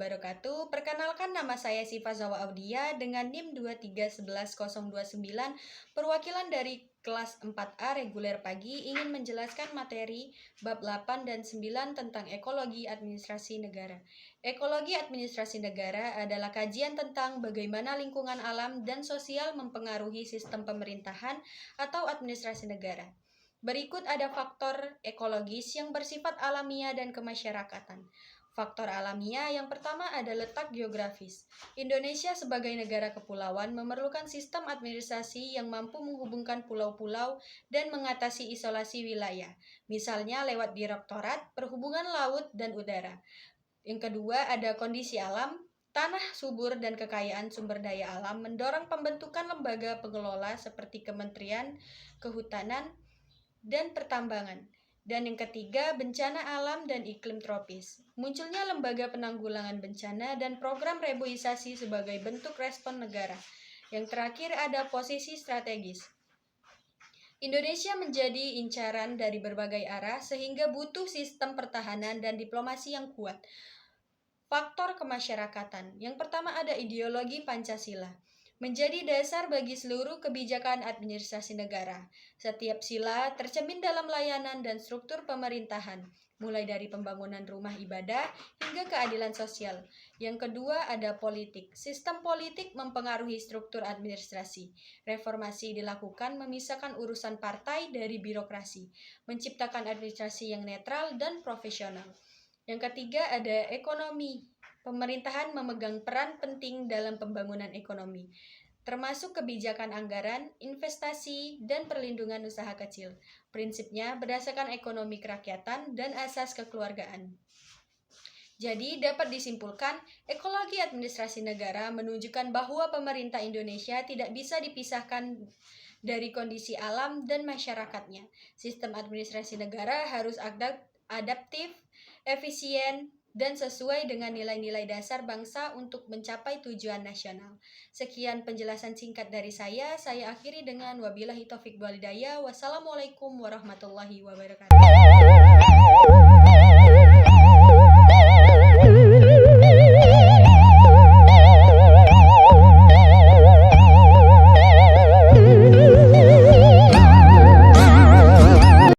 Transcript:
wabarakatuh. Perkenalkan, nama saya Sifa Zawa Audia dengan NIM 2311029, perwakilan dari kelas 4A reguler pagi ingin menjelaskan materi bab 8 dan 9 tentang ekologi administrasi negara. Ekologi administrasi negara adalah kajian tentang bagaimana lingkungan alam dan sosial mempengaruhi sistem pemerintahan atau administrasi negara. Berikut ada faktor ekologis yang bersifat alamiah dan kemasyarakatan. Faktor alamiah yang pertama ada letak geografis. Indonesia sebagai negara kepulauan memerlukan sistem administrasi yang mampu menghubungkan pulau-pulau dan mengatasi isolasi wilayah, misalnya lewat Direktorat Perhubungan Laut dan Udara. Yang kedua ada kondisi alam. Tanah subur dan kekayaan sumber daya alam mendorong pembentukan lembaga pengelola seperti Kementerian Kehutanan dan Pertambangan. Dan yang ketiga, bencana alam dan iklim tropis. Munculnya lembaga penanggulangan bencana dan program reboisasi sebagai bentuk respon negara. Yang terakhir ada posisi strategis. Indonesia menjadi incaran dari berbagai arah sehingga butuh sistem pertahanan dan diplomasi yang kuat. Faktor kemasyarakatan. Yang pertama ada ideologi Pancasila. Menjadi dasar bagi seluruh kebijakan administrasi negara. Setiap sila tercermin dalam layanan dan struktur pemerintahan, mulai dari pembangunan rumah ibadah hingga keadilan sosial. Yang kedua ada politik. Sistem politik mempengaruhi struktur administrasi. Reformasi dilakukan memisahkan urusan partai dari birokrasi, menciptakan administrasi yang netral dan profesional. Yang ketiga ada ekonomi. Pemerintahan memegang peran penting dalam pembangunan ekonomi, termasuk kebijakan anggaran, investasi, dan perlindungan usaha kecil. Prinsipnya berdasarkan ekonomi kerakyatan dan asas kekeluargaan. Jadi dapat disimpulkan, ekologi administrasi negara menunjukkan bahwa pemerintah Indonesia tidak bisa dipisahkan dari kondisi alam dan masyarakatnya. Sistem administrasi negara harus adaptif, efisien, dan sesuai dengan nilai-nilai dasar bangsa untuk mencapai tujuan nasional. Sekian penjelasan singkat dari saya akhiri dengan wabillahi taufik wal hidayah. Wassalamualaikum warahmatullahi wabarakatuh.